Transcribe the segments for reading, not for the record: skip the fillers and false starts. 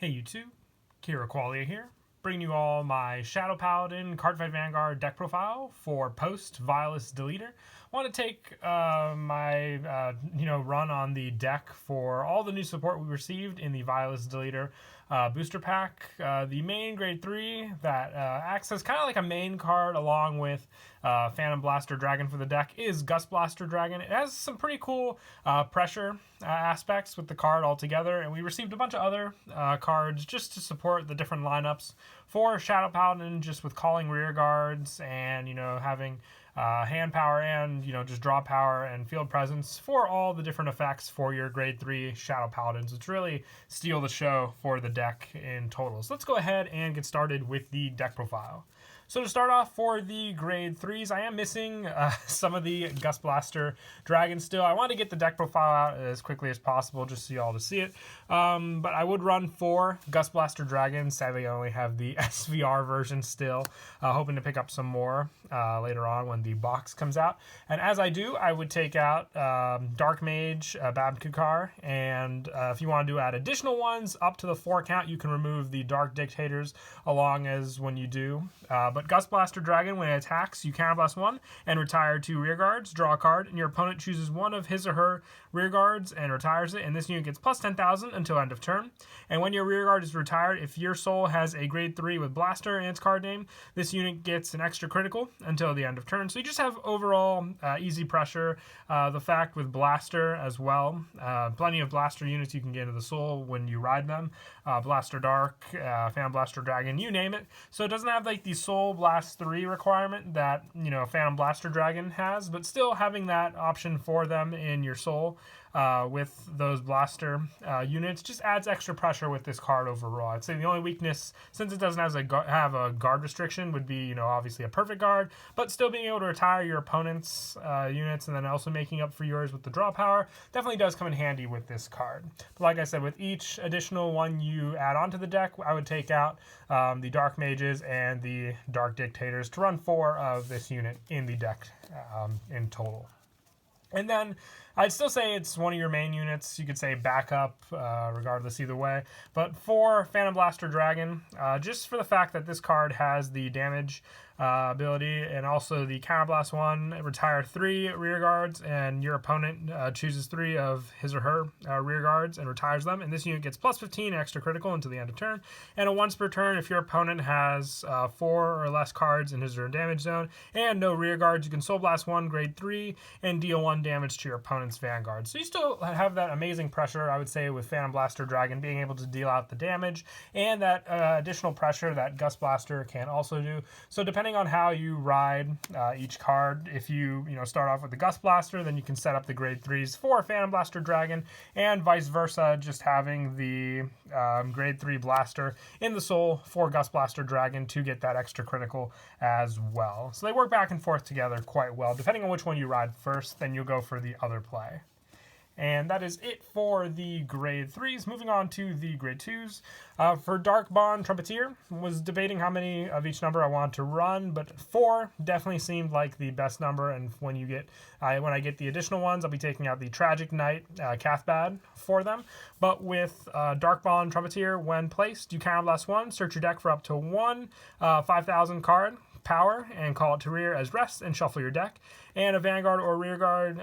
Hey YouTube, Kira Qualia here, bringing you all my Shadow Paladin Cardfight Vanguard deck profile for post Vilest Deletor. Want to take my run on the deck for all the new support we received in the Vilest Deletor booster pack. The main grade 3 that acts as kind of like a main card along with Phantom Blaster Dragon for the deck is Gust Blaster Dragon. It has some pretty cool pressure aspects with the card altogether, and we received a bunch of other cards just to support the different lineups for Shadow Paladin, just with calling rear guards and having hand power and just draw power and field presence for all the different effects for your grade 3 Shadow Paladins, which really steal the show for the deck in total. So let's go ahead and get started with the deck profile. So to start off for the grade 3s, I am missing some of the Gust Blaster Dragon still. I want to get the deck profile out as quickly as possible just so you all to see it. But I would run 4 Gust Blaster Dragons. Sadly, I only have the SVR version still. Hoping to pick up some more later on when the box comes out. And as I do, I would take out Dark Mage, Babkukar, and if you want to add additional ones up to the 4 count, you can remove the Dark Dictators along as when you do. But Gust Blaster Dragon, when it attacks, you counterblast 1 and retire 2 rear guards, draw a card, and your opponent chooses one of his or her rear guards and retires it, and this unit gets plus 10,000 until end of turn. And when your rear guard is retired, if your soul has a grade 3 with Blaster in its card name, this unit gets an extra critical until the end of turn. So you just have overall easy pressure. The fact with Blaster as well, plenty of Blaster units you can get into the soul when you ride them. Blaster Dark, Phantom Blaster Dragon, you name it. So it doesn't have like the Soul Blast 3 requirement that Phantom Blaster Dragon has, but still having that option for them in your soul with those blaster units just adds extra pressure with this card overall. I'd say the only weakness, since it doesn't have a guard restriction, would be obviously a perfect guard, but still being able to retire your opponent's units and then also making up for yours with the draw power definitely does come in handy with this card. But like I said, with each additional one you add onto the deck, I would take out the Dark Mages and the Dark Dictators to run 4 of this unit in the deck in total. And then I'd still say it's one of your main units. You could say backup, regardless either way. But for Phantom Blaster Dragon, just for the fact that this card has the damage ability and also the counterblast 1, retire 3 rear guards, and your opponent chooses 3 of his or her rear guards and retires them. And this unit gets plus 15 extra critical until the end of turn. And once per turn, if your opponent has 4 or less cards in his or her damage zone and no rear guards, you can Soul Blast 1 grade 3 and deal 1 damage to your opponent's Vanguard. So you still have that amazing pressure, I would say, with Phantom Blaster Dragon being able to deal out the damage and that additional pressure that Gust Blaster can also do. So depending on how you ride each card, if you start off with the Gust Blaster, then you can set up the grade 3s for Phantom Blaster Dragon, and vice versa, just having the grade 3 Blaster in the soul for Gust Blaster Dragon to get that extra critical as well. So they work back and forth together quite well. Depending on which one you ride first, then you'll go for the other play. And that is it for the grade 3s. Moving on to the grade 2s. For Dark Bond Trumpeteer, was debating how many of each number I wanted to run, but 4 definitely seemed like the best number. And when I get the additional ones, I'll be taking out the Tragic Knight Cathbad for them. But with Dark Bond Trumpeteer, when placed, you counterblast 1, search your deck for up to 1 5,000 card power and call it to rear as rest and shuffle your deck. And a Vanguard or rear guard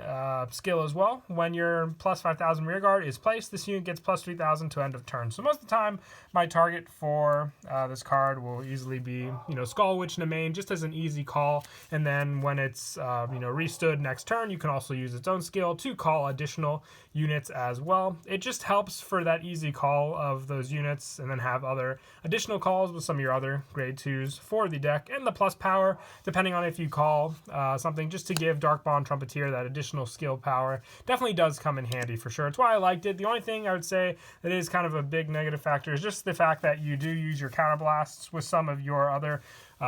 skill as well. When your plus 5,000 rear guard is placed, this unit gets plus 3,000 to end of turn. So most of the time, my target for this card will easily be Skull Witch Nemain, just as an easy call. And then when it's restood next turn, you can also use its own skill to call additional units as well. It just helps for that easy call of those units, and then have other additional calls with some of your other grade 2s for the deck, and the plus power, depending on if you call something, just to give Dark Bond Trumpeteer that additional skill power, definitely does come in handy for sure. It's why I liked it. The only thing I would say that is kind of a big negative factor is just the fact that you do use your counterblasts with some of your other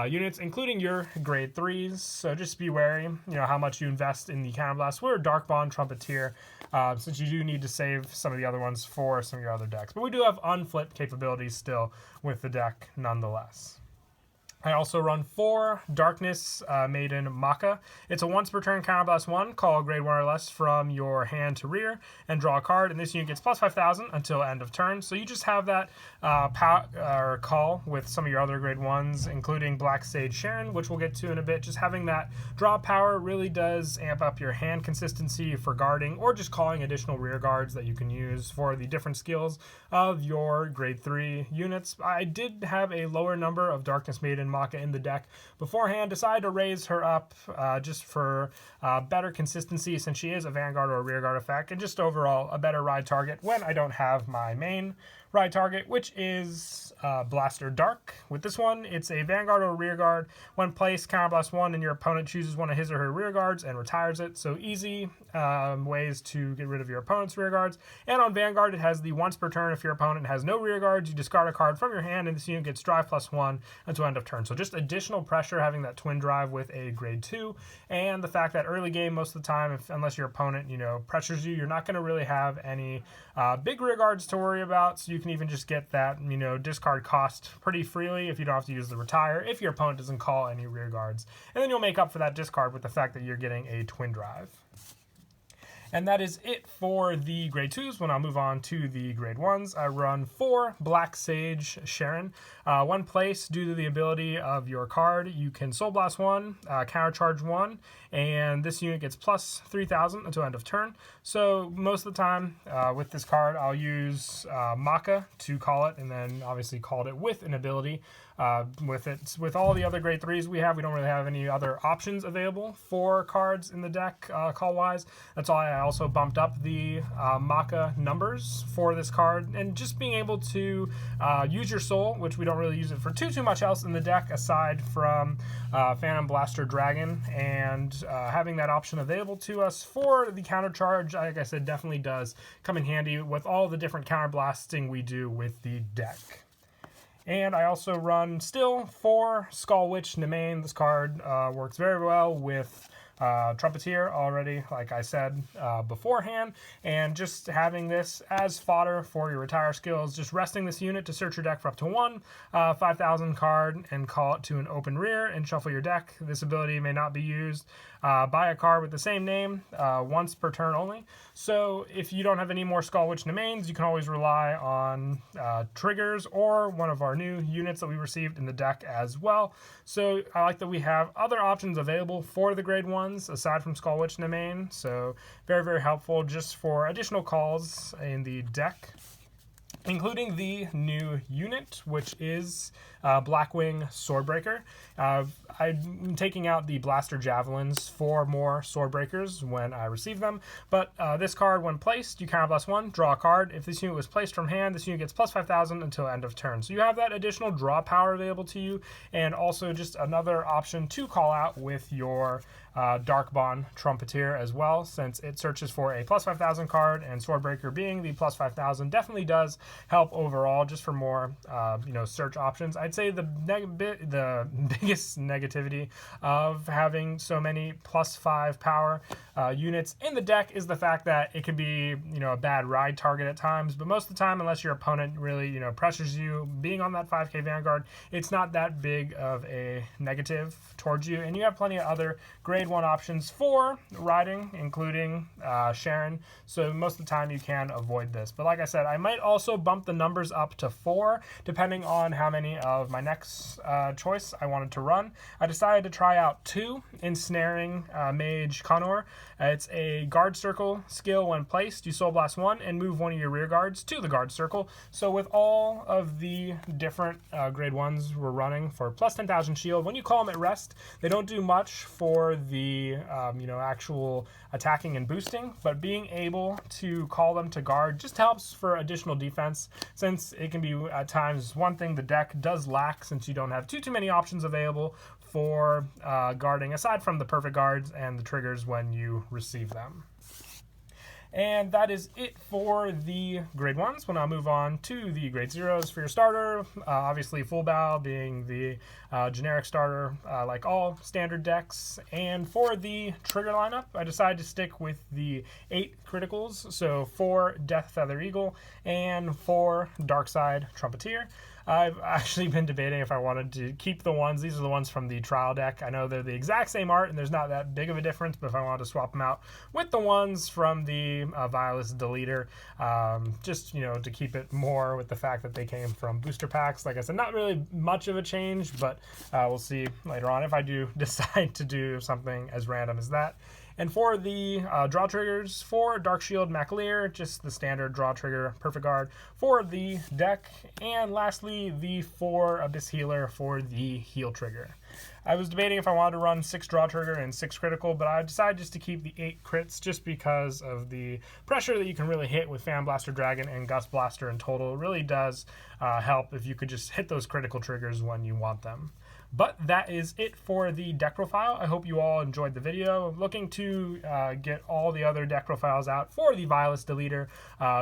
units, including your grade 3s. So just be wary, how much you invest in the counterblast. We're Dark Bond Trumpeteer, since you do need to save some of the other ones for some of your other decks. But we do have unflip capabilities still with the deck nonetheless. I also run 4 Darkness Maiden Maka. It's a once per turn counterblast 1. Call grade 1 or less from your hand to rear and draw a card. And this unit gets plus 5,000 until end of turn. So you just have that call with some of your other grade 1s, including Black Sage Sharon, which we'll get to in a bit. Just having that draw power really does amp up your hand consistency for guarding or just calling additional rear guards that you can use for the different skills of your grade 3 units. I did have a lower number of Darkness Maiden Maka in the deck beforehand. Decided to raise her up just for better consistency, since she is a Vanguard or a Rearguard effect, and just overall a better ride target when I don't have my main ride target, which is Blaster Dark. With this one, it's a Vanguard or Rearguard. When placed, counterblast 1, and your opponent chooses one of his or her rearguards and retires it. So easy ways to get rid of your opponent's rearguards. And on Vanguard, it has the once per turn. If your opponent has no rearguards, you discard a card from your hand, and this unit gets drive +1 until end of turn. So just additional pressure having that twin drive with a grade 2, and the fact that early game, most of the time, unless your opponent pressures you, you're not going to really have any big rearguards to worry about. So you can even just get that discard cost pretty freely if you don't have to use the retire if your opponent doesn't call any rearguards, and then you'll make up for that discard with the fact that you're getting a twin drive. And that is it for the grade 2s. When I'll move on to the grade 1s, I run 4 Black Sage Sharon. One place, due to the ability of your card, you can Soul Blast 1, Countercharge 1, and this unit gets plus 3,000 until end of turn. So most of the time with this card, I'll use Maka to call it, and then obviously called it with an ability. With all the other grade 3s we have, we don't really have any other options available for cards in the deck call-wise. That's why I also bumped up the Maka numbers for this card, and just being able to use your soul, which we don't really use it for too much else in the deck aside from Phantom Blaster Dragon, and having that option available to us for the counter charge, like I said, definitely does come in handy with all the different counter blasting we do with the deck. And I also run still 4 Skull Witch Nemain. This card works very well with Trumpeteer already, like I said beforehand, and just having this as fodder for your retire skills, just resting this unit to search your deck for up to 1 5,000 card and call it to an open rear and shuffle your deck. This ability may not be used by a card with the same name once per turn only. So if you don't have any more Skull Witch Nemains, you can always rely on triggers or one of our new units that we received in the deck as well. So I like that we have other options available for the grade 1s aside from Skull Witch Nemain. So very, very helpful just for additional calls in the deck, including the new unit, which is Blackwing Swordbreaker. I'm taking out the Blaster Javelins for more Swordbreakers when I receive them, but this card, when placed, you counterblast 1, draw a card. If this unit was placed from hand, this unit gets plus 5,000 until end of turn. So you have that additional draw power available to you, and also just another option to call out with your Dark Bond Trumpeteer as well, since it searches for a plus 5,000 card, and Swordbreaker being the plus 5,000 definitely does help overall just for more search options. I'd say the biggest negativity of having so many plus 5 power units in the deck is the fact that it can be a bad ride target at times, but most of the time, unless your opponent really pressures you, being on that 5k Vanguard, it's not that big of a negative towards you, and you have plenty of other grade 1 options for riding, including Sharon, so most of the time you can avoid this. But like I said, I might also bump the numbers up to 4 depending on how many of my next choice I wanted to run. I decided to try out 2 Ensnaring Mage Connor. It's a guard circle skill. When placed, you Soul Blast 1 and move one of your rear guards to the guard circle. So with all of the different grade 1s we're running for plus 10,000 shield, when you call them at rest, they don't do much for the actual attacking and boosting, but being able to call them to guard just helps for additional defense, since it can be at times one thing the deck does lack, since you don't have too many options available for guarding aside from the perfect guards and the triggers when you receive them. And that is it for the grade 1s. We'll now move on to the grade 0s for your starter. Obviously, Full Bow being the generic starter, like all standard decks. And for the trigger lineup, I decided to stick with the 8 criticals. So 4 Death Feather Eagle and 4 Darkside Trumpeteer. I've actually been debating if I wanted to keep the ones. These are the ones from the trial deck. I know they're the exact same art and there's not that big of a difference, but if I wanted to swap them out with the ones from the Vilest Deletor, just, to keep it more with the fact that they came from booster packs. Like I said, not really much of a change, but we'll see later on if I do decide to do something as random as that. And for the draw triggers, for Dark Shield Maclear, just the standard draw trigger, Perfect Guard for the deck. And lastly, the 4 Abyss Healer for the heal trigger. I was debating if I wanted to run 6 draw trigger and 6 critical, but I decided just to keep the 8 crits just because of the pressure that you can really hit with Fan Blaster Dragon and Gust Blaster in total. It really does help if you could just hit those critical triggers when you want them. But that is it for the deck profile. I hope you all enjoyed the video. I'm looking to get all the other deck profiles out for the Vilest Deletor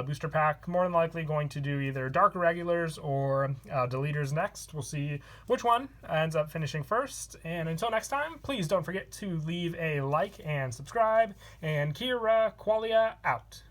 booster pack. More than likely going to do either Dark Regulars or Deletors next. We'll see which one ends up finishing first. And until next time, please don't forget to leave a like and subscribe. And Kira Qualia out.